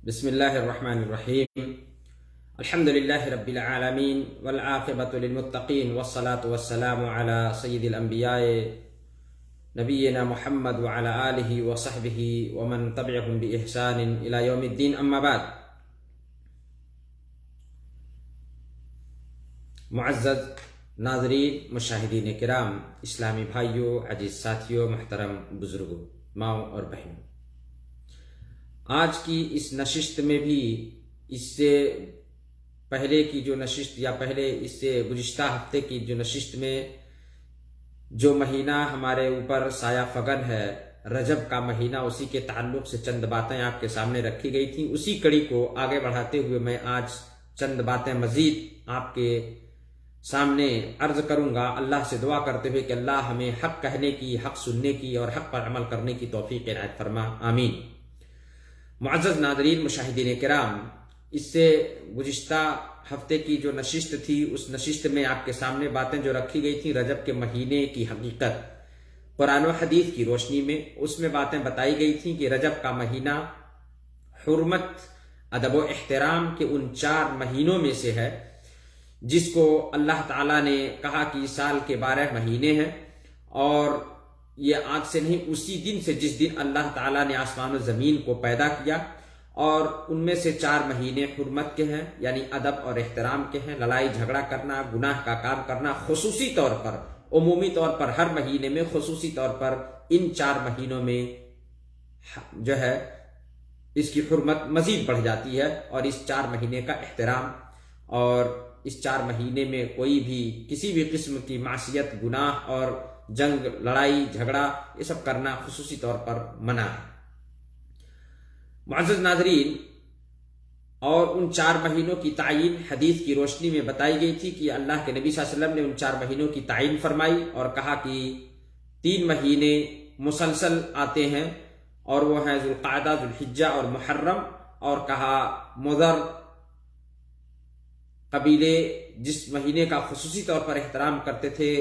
بسم اللہ الرحمن الرحیم الحمد للہ رب العالمین والعاقبۃ للمتقین والصلاة والسلام علی سید الانبیاء نبینا محمد وعلی آلہ وصحبہ ومن تبعہم بإحسان الی یوم الدین، اما بعد۔ معزز ناظرین، مشاہدین کرام، اسلامی بھائیوں، عزیز ساتھیوں، محترم بزرگوں، ماؤں اور بہنوں، آج کی اس نشست میں بھی اس سے پہلے کی جو نشست یا پہلے اس سے گزشتہ ہفتے کی جو نشست میں جو مہینہ ہمارے اوپر سایہ فگن ہے، رجب کا مہینہ، اسی کے تعلق سے چند باتیں آپ کے سامنے رکھی گئی تھیں۔ اسی کڑی کو آگے بڑھاتے ہوئے میں آج چند باتیں مزید آپ کے سامنے عرض کروں گا، اللہ سے دعا کرتے ہوئے کہ اللہ ہمیں حق کہنے کی، حق سننے کی اور حق پر عمل کرنے کی توفیق عنایت فرما، آمین۔ معزز ناظرین، مشاہدین کرام، اس سے گزشتہ ہفتے کی جو نشست تھی، اس نشست میں آپ کے سامنے باتیں جو رکھی گئی تھیں رجب کے مہینے کی حقیقت قرآن و حدیث کی روشنی میں، اس میں باتیں بتائی گئی تھیں کہ رجب کا مہینہ حرمت، ادب و احترام کے ان 4 مہینوں میں سے ہے جس کو اللہ تعالیٰ نے کہا کہ سال کے 12 مہینے ہیں، اور یہ آج سے نہیں، اسی دن سے جس دن اللہ تعالیٰ نے آسمان و زمین کو پیدا کیا، اور ان میں سے 4 مہینے حرمت کے ہیں، یعنی ادب اور احترام کے ہیں۔ لڑائی جھگڑا کرنا، گناہ کا کام کرنا، خصوصی طور پر، عمومی طور پر ہر مہینے میں، خصوصی طور پر ان 4 مہینوں میں جو ہے اس کی حرمت مزید بڑھ جاتی ہے، اور اس 4 مہینے کا احترام اور اس 4 مہینے میں کوئی بھی کسی بھی قسم کی معصیت، گناہ اور جنگ، لڑائی جھگڑا، یہ سب کرنا خصوصی طور پر منع ہے۔ معزز ناظرین، اور ان 4 مہینوں کی تعین حدیث کی روشنی میں بتائی گئی تھی کہ اللہ کے نبی صلی اللہ علیہ وسلم نے ان 4 مہینوں کی تعین فرمائی اور کہا کہ 3 مہینے مسلسل آتے ہیں، اور وہ ہیں ذوالقعدہ، ذوالحجہ اور محرم، اور کہا مضر قبیلے جس مہینے کا خصوصی طور پر احترام کرتے تھے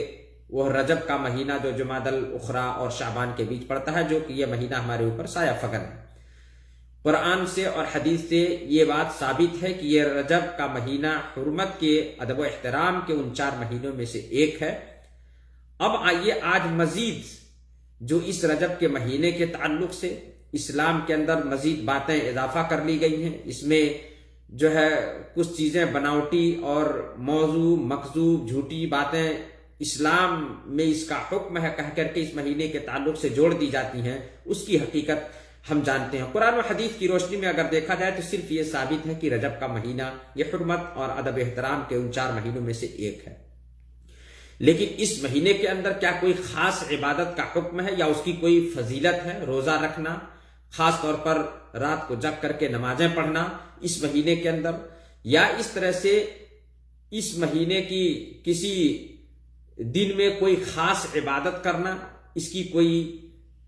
وہ رجب کا مہینہ جو جمادی الاخری اور شعبان کے بیچ پڑتا ہے، جو کہ یہ مہینہ ہمارے اوپر سایہ فگن ہے۔ قرآن سے اور حدیث سے یہ بات ثابت ہے کہ یہ رجب کا مہینہ حرمت کے، ادب و احترام کے ان 4 مہینوں میں سے ایک ہے۔ اب آئیے آج مزید جو اس رجب کے مہینے کے تعلق سے اسلام کے اندر مزید باتیں اضافہ کر لی گئی ہیں، اس میں جو ہے کچھ چیزیں بناوٹی اور موضوع مکذوب، جھوٹی باتیں اسلام میں اس کا حکم ہے کہہ کر کے اس مہینے کے تعلق سے جوڑ دی جاتی ہیں، اس کی حقیقت ہم جانتے ہیں۔ قرآن و حدیث کی روشنی میں اگر دیکھا جائے تو صرف یہ ثابت ہے کہ رجب کا مہینہ یہ حرمت اور ادب احترام کے ان 4 مہینوں میں سے ایک ہے، لیکن اس مہینے کے اندر کیا کوئی خاص عبادت کا حکم ہے یا اس کی کوئی فضیلت ہے؟ روزہ رکھنا، خاص طور پر رات کو جگ کر کے نمازیں پڑھنا اس مہینے کے اندر، یا اس طرح سے اس مہینے کی کسی دن میں کوئی خاص عبادت کرنا، اس کی کوئی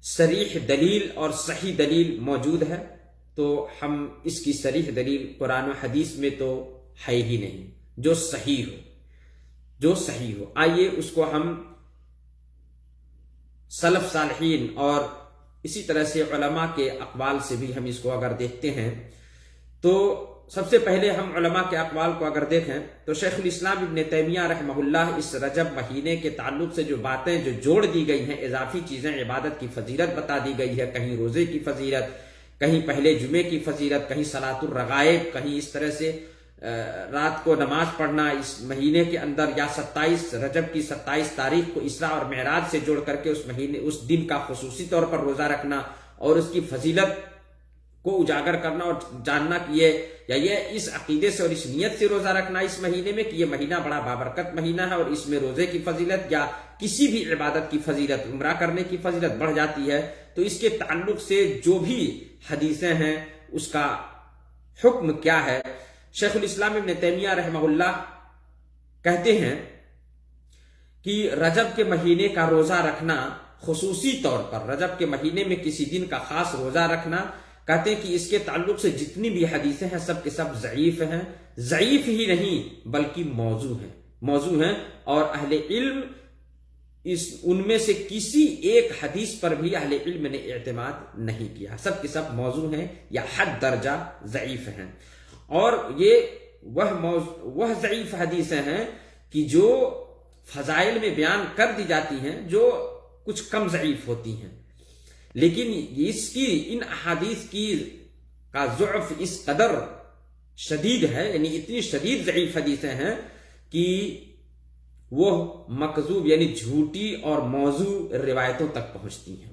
صریح دلیل اور صحیح دلیل موجود ہے؟ تو ہم اس کی صریح دلیل قرآن و حدیث میں تو ہے ہی نہیں جو صحیح ہو۔ آئیے اس کو ہم سلف صالحین اور اسی طرح سے علماء کے اقوال سے بھی ہم اس کو اگر دیکھتے ہیں تو سب سے پہلے ہم علماء کے اقوال کو اگر دیکھیں تو شیخ الاسلام ابن تیمیہ رحمہ اللہ اس رجب مہینے کے تعلق سے جو باتیں جو جوڑ دی گئی ہیں، اضافی چیزیں، عبادت کی فضیلت بتا دی گئی ہے، کہیں روزے کی فضیلت، کہیں پہلے جمعے کی فضیلت، کہیں صلاۃ الرغائب، کہیں اس طرح سے رات کو نماز پڑھنا اس مہینے کے اندر، یا 27 رجب کی 27 تاریخ کو اسراء اور معراج سے جوڑ کر کے اس دن کا خصوصی طور پر روزہ رکھنا اور اس کی فضیلت کو اجاگر کرنا اور جاننا کہ یہ اس عقیدے سے اور اس نیت سے روزہ رکھنا اس مہینے میں کہ یہ مہینہ بڑا بابرکت مہینہ ہے، اور اس میں روزے کی فضیلت یا کسی بھی عبادت کی فضیلت، عمرہ کرنے کی فضیلت بڑھ جاتی ہے۔ تو اس کے تعلق سے جو بھی حدیثیں ہیں اس کا حکم کیا ہے؟ شیخ الاسلام ابن تیمیہ رحمہ اللہ کہتے ہیں کہ رجب کے مہینے کا روزہ رکھنا، خصوصی طور پر رجب کے مہینے میں کسی دن کا خاص روزہ رکھنا، کہتے ہیں کہ اس کے تعلق سے جتنی بھی حدیثیں ہیں سب کے سب ضعیف ہیں، ضعیف ہی نہیں بلکہ موضوع ہیں، اور اہل علم ان میں سے کسی ایک حدیث پر بھی اہل علم نے اعتماد نہیں کیا، سب کے سب موضوع ہیں یا حد درجہ ضعیف ہیں، اور یہ وہ ضعیف حدیثیں ہیں کہ جو فضائل میں بیان کر دی جاتی ہیں جو کچھ کم ضعیف ہوتی ہیں، لیکن ان احادیث کا ضعف اس قدر شدید ہے، یعنی اتنی شدید ضعیف حدیثیں ہیں کہ وہ مکذوب یعنی جھوٹی اور موضوع روایتوں تک پہنچتی ہیں،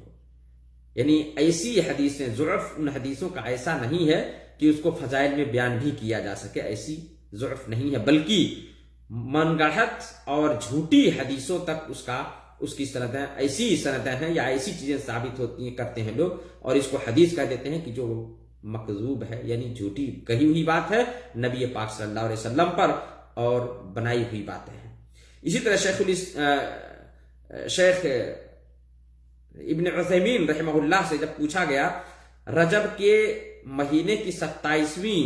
یعنی ایسی حدیثیں، ضعف ان حدیثوں کا ایسا نہیں ہے کہ اس کو فضائل میں بیان بھی کیا جا سکے، ایسی ضعف نہیں ہے، بلکہ من گڑھت اور جھوٹی حدیثوں تک اس کی سندیں ایسی سندیں ہیں یا ایسی چیزیں ثابت ہوتی ہیں کرتے ہیں لوگ، اور اس کو حدیث کہہ دیتے ہیں کہ جو مکذوب ہے، یعنی جھوٹی کہی ہوئی بات ہے نبی پاک صلی اللہ علیہ وسلم پر اور بنائی ہوئی باتیں ہیں۔ اسی طرح شیخ ابن عثیمین رحمہ اللہ سے جب پوچھا گیا رجب کے مہینے کی 27ویں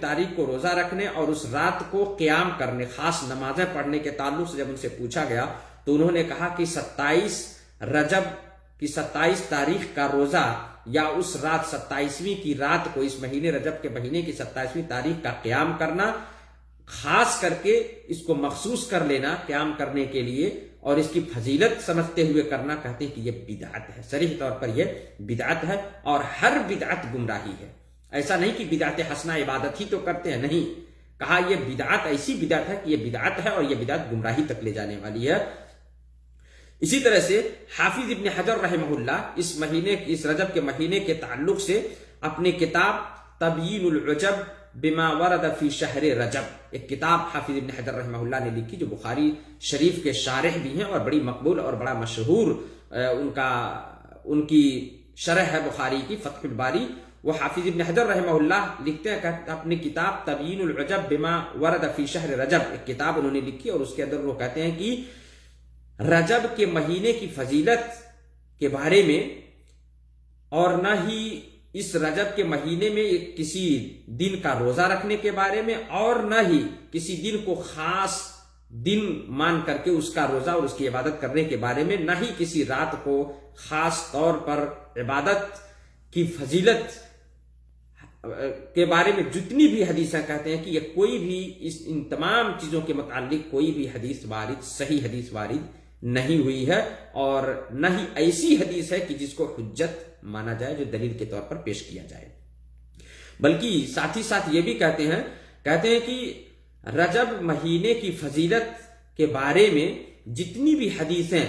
تاریخ کو روزہ رکھنے اور اس رات کو قیام کرنے، خاص نمازیں پڑھنے کے تعلق سے جب ان سے پوچھا گیا تو انہوں نے کہا کہ 27 تاریخ کا روزہ یا اس رات 27ویں کی رات کو، اس مہینے رجب کے مہینے کی 27ویں تاریخ کا قیام کرنا، خاص کر کے اس کو مخصوص کر لینا قیام کرنے کے لیے اور اس کی فضیلت سمجھتے ہوئے کرنا، کہتے ہیں کہ یہ بدعت ہے، صریح طور پر یہ بدعت ہے، اور ہر بدعت گمراہی ہے۔ ایسا نہیں کہ بدعت حسنہ عبادت ہی تو کرتے ہیں، نہیں، کہا یہ بدعت ایسی بدعت ہے کہ یہ بدعت ہے اور یہ بدعت گمراہی تک لے جانے والی ہے۔ اسی طرح سے حافظ ابن حجر رحمہ اللہ اس رجب کے مہینے کے تعلق سے اپنی کتاب تبیین العجب بما ورد فی شہر رجب، ایک کتاب حافظ ابن حجر رحمہ اللہ نے لکھی جو بخاری شریف کے شارح بھی ہیں اور بڑی مقبول اور بڑا مشہور ان کی شرح ہے بخاری کی، فتح الباری۔ وہ حافظ ابن حجر رحمہ اللہ لکھتے ہیں کہ اپنی کتاب تبیین العجب بما ورد فی شہر رجب، ایک کتاب انہوں نے لکھی اور اس کے اندر وہ کہتے ہیں کہ رجب کے مہینے کی فضیلت کے بارے میں، اور نہ ہی اس رجب کے مہینے میں کسی دن کا روزہ رکھنے کے بارے میں، اور نہ ہی کسی دن کو خاص دن مان کر کے اس کا روزہ اور اس کی عبادت کرنے کے بارے میں، نہ ہی کسی رات کو خاص طور پر عبادت کی فضیلت کے بارے میں جتنی بھی حدیثیں کہتے ہیں کہ یہ کوئی بھی ان تمام چیزوں کے متعلق کوئی بھی حدیث وارد، صحیح حدیث وارد نہیں ہوئی ہے، اور نہ ہی ایسی حدیث ہے کہ جس کو حجت مانا جائے، جو دلیل کے طور پر پیش کیا جائے۔ بلکہ ساتھ ہی ساتھ یہ بھی کہتے ہیں کہ رجب مہینے کی فضیلت کے بارے میں جتنی بھی حدیثیں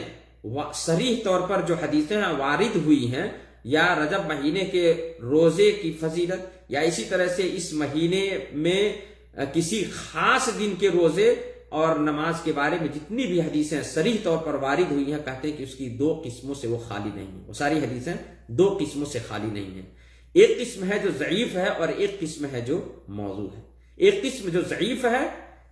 صریح طور پر جو حدیثیں وارد ہوئی ہیں، یا رجب مہینے کے روزے کی فضیلت، یا اسی طرح سے اس مہینے میں کسی خاص دن کے روزے اور نماز کے بارے میں جتنی بھی حدیثیں صریح طور پر وارد ہوئی ہیں، کہتے ہیں کہ اس کی دو قسموں سے وہ خالی نہیں ہیں، وہ ساری حدیثیں دو قسموں سے خالی نہیں ہیں۔ ایک قسم ہے جو ضعیف ہے اور ایک قسم ہے جو موضوع ہے۔ ایک قسم جو ضعیف ہے،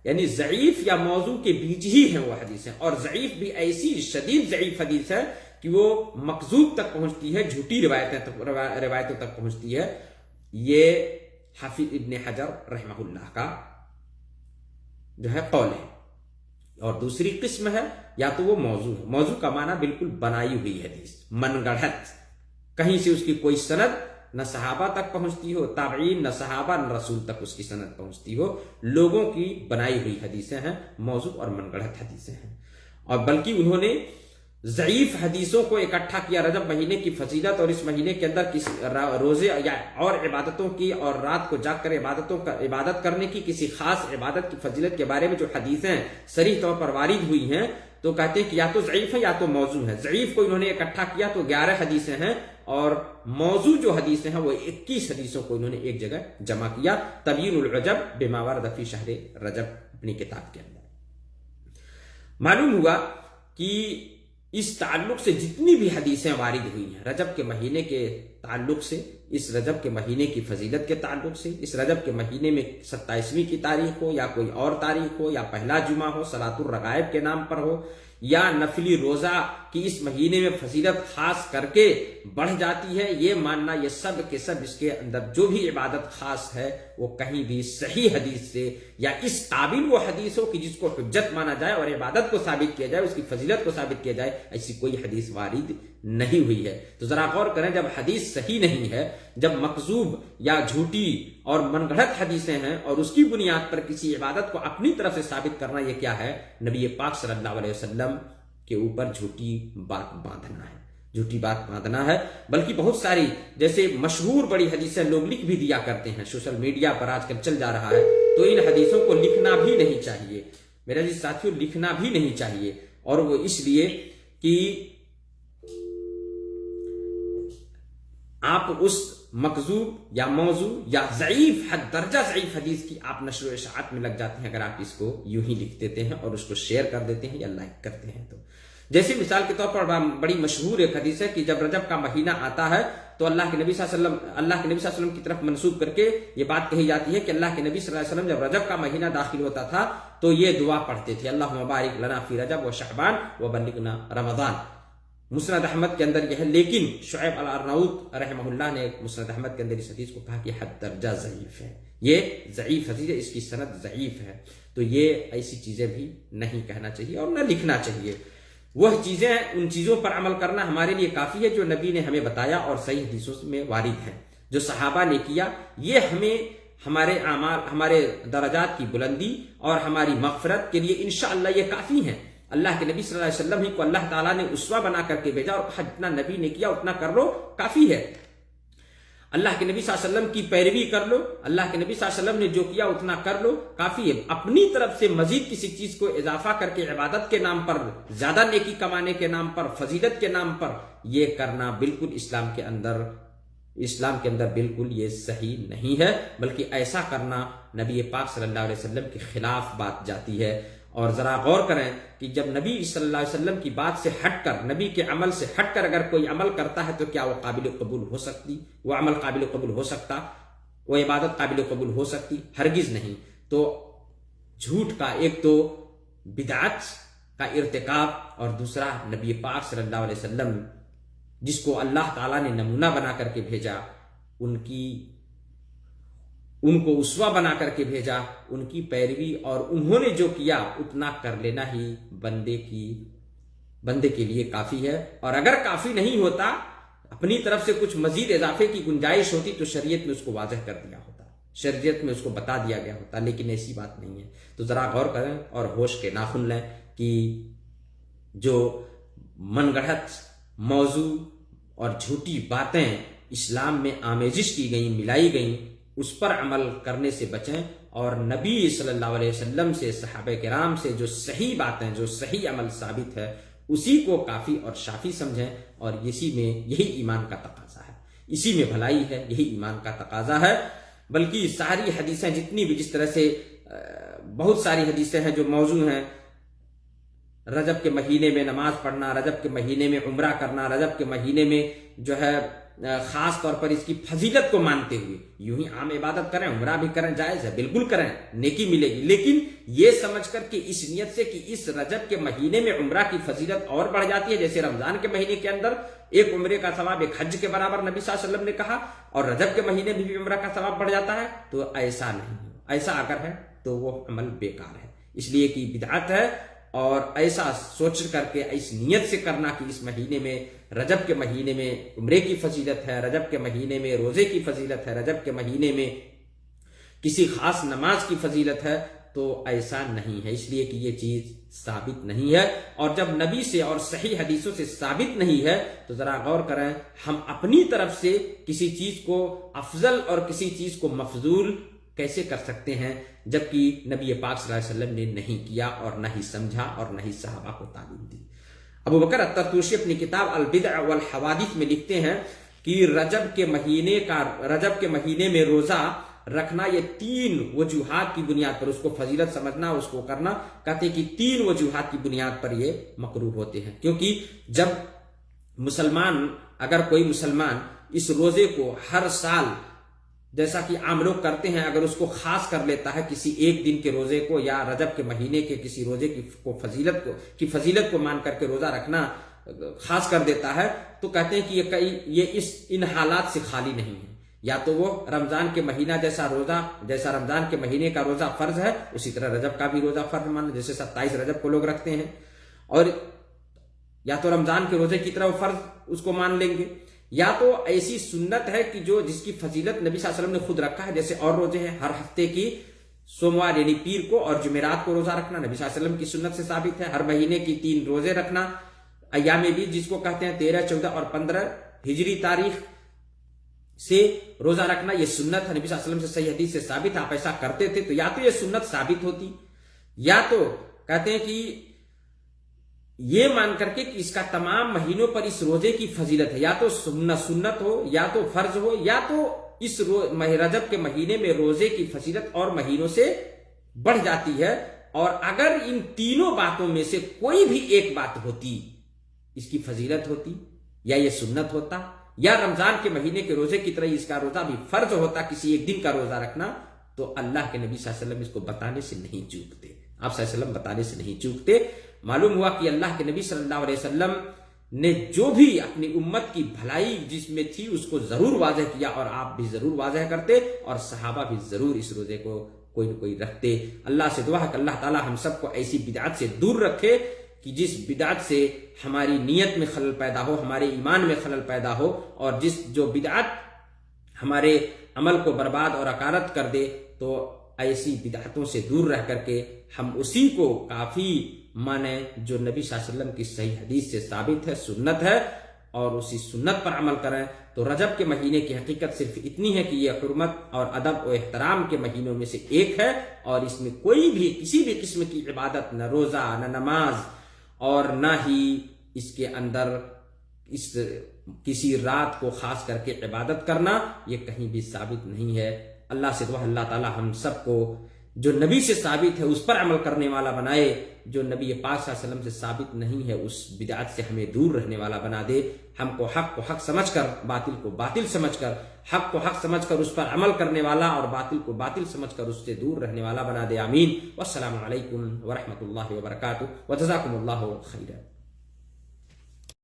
یعنی ضعیف یا موضوع کے بیچ ہی ہیں وہ حدیثیں، اور ضعیف بھی ایسی شدید ضعیف حدیث ہے کہ وہ مکذوب تک پہنچتی ہے، جھوٹی روایتوں تک پہنچتی ہے۔ یہ حافظ ابن حجر رحمہ اللہ کا جو ہے قول ہے۔ اور دوسری قسم ہے یا تو وہ موضوع ہے، موضوع کا معنی بالکل بنائی ہوئی حدیث، من گڑھت، کہیں سے اس کی کوئی سند نہ صحابہ تک پہنچتی ہو، تابعین، نہ صحابہ نہ رسول تک اس کی سند پہنچتی ہو، لوگوں کی بنائی ہوئی حدیثیں ہیں، موضوع اور من گڑھت حدیثیں ہیں۔ اور بلکہ انہوں نے ضعیف حدیثوں کو اکٹھا کیا، رجب مہینے کی فضیلت اور اس مہینے کے اندر کسی روزے یا اور عبادتوں کی اور رات کو جاگ کر عبادت کرنے کی کسی خاص عبادت کی فضیلت کے بارے میں جو حدیثیں صریح طور پر وارد ہوئی ہیں، تو کہتے ہیں کہ یا تو ضعیف ہے یا تو موضوع ہے۔ ضعیف کو انہوں نے اکٹھا کیا تو 11 حدیثیں ہیں، اور موضوع جو حدیثیں ہیں وہ 21 حدیثوں کو انہوں نے ایک جگہ جمع کیا، تبیین العجب بما ورد فی شہر رجب اپنی کتاب کے اندر۔ معلوم ہوا کہ اس تعلق سے جتنی بھی حدیثیں وارد ہوئی ہیں رجب کے مہینے کے تعلق سے، اس رجب کے مہینے کی فضیلت کے تعلق سے، اس رجب کے مہینے میں 27ویں کی تاریخ ہو یا کوئی اور تاریخ ہو یا پہلا جمعہ ہو، صلاۃ الرغائب کے نام پر ہو، یا نفلی روزہ کی اس مہینے میں فضیلت خاص کر کے بڑھ جاتی ہے، یہ ماننا یہ سب کے سب اس کے اندر جو بھی عبادت خاص ہے وہ کہیں بھی صحیح حدیث سے یا اس قابل وہ حدیث ہو کہ جس کو حجت مانا جائے اور عبادت کو ثابت کیا جائے، اس کی فضیلت کو ثابت کیا جائے، ایسی کوئی حدیث وارد نہیں ہوئی ہے۔ تو ذرا غور کریں، جب حدیث صحیح نہیں ہے، جب مکذوب یا جھوٹی اور من گھڑت حدیثیں ہیں اور اس کی بنیاد پر کسی عبادت کو اپنی طرف سے ثابت کرنا، یہ کیا ہے؟ نبی پاک صلی اللہ علیہ وسلم کے اوپر جھوٹی بات باندھنا ہے، جھوٹی بات باندھنا ہے۔ بلکہ بہت ساری جیسے مشہور بڑی حدیثیں لوگ لکھ بھی دیا کرتے ہیں، سوشل میڈیا پر آج کل چل جا رہا ہے، تو ان حدیثوں کو لکھنا بھی نہیں چاہیے میرے عزیز ساتھیوں، لکھنا بھی نہیں چاہیے، اور وہ اس لیے کہ آپ اس مکذوب یا موضوع یا ضعیف درجہ ضعیف حدیث کی آپ نشر و اشاعت میں لگ جاتے ہیں اگر آپ اس کو یوں ہی لکھ دیتے ہیں اور اس کو شیئر کر دیتے ہیں یا لائک کرتے ہیں۔ تو جیسے مثال کے طور پر بڑی مشہور ایک حدیث ہے کہ جب رجب کا مہینہ آتا ہے تو اللہ کے نبی صلی اللہ علیہ وسلم کی طرف منسوب کر کے یہ بات کہی جاتی ہے کہ اللہ کے نبی صلی اللہ علیہ وسلم جب رجب کا مہینہ داخل ہوتا تھا تو یہ دعا پڑھتے تھے، اللہم بارک لنا فی رجب و شعبان و بلغنا رمضان۔ مسند احمد کے اندر یہ ہے، لیکن شعیب الارناؤط رحمہ اللہ نے مسند احمد کے اندر اس حدیث کو کہا کہ حد درجہ ضعیف ہے، یہ ضعیف حدیث ہے، اس کی سند ضعیف ہے۔ تو یہ ایسی چیزیں بھی نہیں کہنا چاہیے اور نہ لکھنا چاہیے۔ وہ چیزیں، ان چیزوں پر عمل کرنا ہمارے لیے کافی ہے جو نبی نے ہمیں بتایا اور صحیح حدیثوں میں وارد ہیں، جو صحابہ نے کیا، یہ ہمیں ہمارے اعمال، ہمارے درجات کی بلندی اور ہماری مغفرت کے لیے انشاءاللہ یہ کافی ہیں۔ اللہ کے نبی صلی اللہ علیہ وسلم ہی کو اللہ تعالیٰ نے اسوہ بنا کر کے بھیجا اور کہا جتنا نبی نے کیا اتنا کر لو، کافی ہے۔ اللہ کے نبی صلی اللہ علیہ وسلم کی پیروی کر لو، اللہ کے نبی صلی اللہ علیہ وسلم نے جو کیا اتنا کر لو، کافی ہے۔ اپنی طرف سے مزید کسی چیز کو اضافہ کر کے عبادت کے نام پر، زیادہ نیکی کمانے کے نام پر، فضیلت کے نام پر یہ کرنا بالکل اسلام کے اندر بالکل یہ صحیح نہیں ہے، بلکہ ایسا کرنا نبی پاک صلی اللہ علیہ وسلم کے خلاف بات جاتی ہے۔ اور ذرا غور کریں کہ جب نبی صلی اللہ علیہ وسلم کی بات سے ہٹ کر، نبی کے عمل سے ہٹ کر اگر کوئی عمل کرتا ہے تو کیا وہ قابل قبول ہو سکتی؟ وہ عمل قابل قبول ہو سکتا؟ وہ عبادت قابل قبول ہو سکتی؟ ہرگز نہیں۔ تو جھوٹ کا ایک تو بدعت کا ارتکاب اور دوسرا نبی پاک صلی اللہ علیہ وسلم جس کو اللہ تعالیٰ نے نمونہ بنا کر کے بھیجا، ان کو اسوہ بنا کر کے بھیجا، ان کی پیروی اور انہوں نے جو کیا اتنا کر لینا ہی بندے کے لیے کافی ہے۔ اور اگر کافی نہیں ہوتا، اپنی طرف سے کچھ مزید اضافے کی گنجائش ہوتی تو شریعت میں اس کو واضح کر دیا ہوتا، شریعت میں اس کو بتا دیا گیا ہوتا، لیکن ایسی بات نہیں ہے۔ تو ذرا غور کریں اور ہوش کے ناخن لیں کہ جو من گڑھت موضوع اور جھوٹی باتیں اسلام میں آمیزش کی گئیں، ملائی گئیں، اس پر عمل کرنے سے بچیں، اور نبی صلی اللہ علیہ وسلم سے، صحابہ کرام سے جو صحیح باتیں، جو صحیح عمل ثابت ہے اسی کو کافی اور شافی سمجھیں، اور اسی میں یہی ایمان کا تقاضا ہے، اسی میں بھلائی ہے، یہی ایمان کا تقاضا ہے۔ بلکہ ساری حدیثیں جتنی بھی، جس طرح سے بہت ساری حدیثیں ہیں جو موضوع ہیں، رجب کے مہینے میں نماز پڑھنا، رجب کے مہینے میں عمرہ کرنا، رجب کے مہینے میں جو ہے خاص طور پر اس کی فضیلت کو مانتے ہوئے یوں ہی عام عبادت کریں، عمرہ بھی کریں، جائز ہے، بالکل کریں، نیکی ملے گی، لیکن یہ سمجھ کر کہ اس نیت سے کہ اس رجب کے مہینے میں عمرہ کی فضیلت اور بڑھ جاتی ہے، جیسے رمضان کے مہینے کے اندر ایک عمرے کا ثواب ایک حج کے برابر نبی صلی اللہ علیہ وسلم نے کہا، اور رجب کے مہینے میں بھی عمرہ کا ثواب بڑھ جاتا ہے، تو ایسا نہیں، ایسا اگر ہے تو وہ عمل بیکار ہے، اس لیے کہ بدعت ہے۔ اور ایسا سوچ کر کے اس نیت سے کرنا کہ اس مہینے میں، رجب کے مہینے میں عمرے کی فضیلت ہے، رجب کے مہینے میں روزے کی فضیلت ہے، رجب کے مہینے میں کسی خاص نماز کی فضیلت ہے، تو ایسا نہیں ہے، اس لیے کہ یہ چیز ثابت نہیں ہے۔ اور جب نبی سے اور صحیح حدیثوں سے ثابت نہیں ہے تو ذرا غور کریں، ہم اپنی طرف سے کسی چیز کو افضل اور کسی چیز کو مفضول کیسے کر سکتے ہیں، جبکہ نبی پاک صلی اللہ علیہ وسلم نے نہیں کیا اور نہ ہی سمجھا اور نہ ہی صحابہ کو تعلیم دی۔ ابو بکر الطرطوشی اپنی کتاب البدع والحوادث میں لکھتے ہیں کہ رجب کے مہینے میں روزہ رکھنا، یہ 3 وجوہات کی بنیاد پر، اس کو فضیلت سمجھنا، اس کو کرنا، کہتے ہیں کہ 3 وجوہات کی بنیاد پر یہ مکروہ ہوتے ہیں، کیونکہ جب اگر کوئی مسلمان اس روزے کو ہر سال جیسا کہ عام لوگ کرتے ہیں، اگر اس کو خاص کر لیتا ہے کسی ایک دن کے روزے کو یا رجب کے مہینے کے کسی روزے کی فضیلت کو مان کر کے روزہ رکھنا خاص کر دیتا ہے، تو کہتے ہیں کہ یہ ان حالات سے خالی نہیں ہے. یا تو وہ رمضان کے مہینہ جیسا رمضان کے مہینے کا روزہ فرض ہے، اسی طرح رجب کا بھی روزہ فرض مانا، جیسے 27 رجب کو لوگ رکھتے ہیں، اور یا تو رمضان کے روزے کی طرح وہ فرض اس کو مان لیں گے، یا تو ایسی سنت ہے کہ جس کی فضیلت نبی صلی اللہ علیہ وسلم نے خود رکھا ہے، جیسے اور روزے ہیں، ہر ہفتے کی سوموار یعنی پیر کو اور جمعرات کو روزہ رکھنا نبی صلی اللہ علیہ وسلم کی سنت سے ثابت ہے. ہر مہینے کی 3 روزے رکھنا، ایام بیض جس کو کہتے ہیں 13، 14 اور 15 ہجری تاریخ سے روزہ رکھنا، یہ سنت ہے، نبی صلی اللہ علیہ وسلم سے صحیح حدیث سے ثابت ہے، آپ ایسا کرتے تھے. تو یا تو یہ سنت ثابت ہوتی، یا تو کہتے ہیں کہ یہ مان کر کے کہ اس کا تمام مہینوں پر اس روزے کی فضیلت ہے، یا تو سنت ہو، یا تو فرض ہو، یا تو اس رجب کے مہینے میں روزے کی فضیلت اور مہینوں سے بڑھ جاتی ہے. اور اگر ان تینوں باتوں میں سے کوئی بھی ایک بات ہوتی، اس کی فضیلت ہوتی، یا یہ سنت ہوتا، یا رمضان کے مہینے کے روزے کی طرح اس کا روزہ بھی فرض ہوتا، کسی ایک دن کا روزہ رکھنا، تو اللہ کے نبی صلی اللہ علیہ وسلم اس کو بتانے سے نہیں چوکتے. آپ صلی اللہ علیہ وسلم بتانے سے نہیں چوکتے. معلوم ہوا کہ اللہ کے نبی صلی اللہ علیہ وسلم نے جو بھی اپنی امت کی بھلائی جس میں تھی اس کو ضرور واضح کیا، اور آپ بھی ضرور واضح کرتے، اور صحابہ بھی ضرور اس روزے کو کوئی نہ کوئی رکھتے. اللہ سے دعا ہے کہ اللہ تعالی ہم سب کو ایسی بدعت سے دور رکھے کہ جس بدعت سے ہماری نیت میں خلل پیدا ہو، ہمارے ایمان میں خلل پیدا ہو، اور جو بدعت ہمارے عمل کو برباد اور اکارت کر دے، تو ایسی بدعتوں سے دور رہ کر کے ہم اسی کو کافی مانیں جو نبی صلی اللہ علیہ وسلم کی صحیح حدیث سے ثابت ہے، سنت ہے، اور اسی سنت پر عمل کریں. تو رجب کے مہینے کی حقیقت صرف اتنی ہے کہ یہ حرمت اور ادب و احترام کے مہینوں میں سے ایک ہے، اور اس میں کوئی بھی کسی بھی قسم کی عبادت، نہ روزہ، نہ نماز، اور نہ ہی اس کے اندر کسی رات کو خاص کر کے عبادت کرنا، یہ کہیں بھی ثابت نہیں ہے. اللہ سے دعا اللہ تعالی ہم سب کو جو نبی سے ثابت ہے اس پر عمل کرنے والا بنائے، جو نبی پاک صلی اللہ علیہ وسلم سے ثابت نہیں ہے اس بدعت سے ہمیں دور رہنے والا بنا دے. ہم کو حق سمجھ کر، باطل کو باطل سمجھ کر، حق کو حق سمجھ کر اس پر عمل کرنے والا، اور باطل کو باطل سمجھ کر اس سے دور رہنے والا بنا دے. آمین. والسلام علیکم ورحمۃ اللہ وبرکاتہ، وجزاکم اللہ خیرا.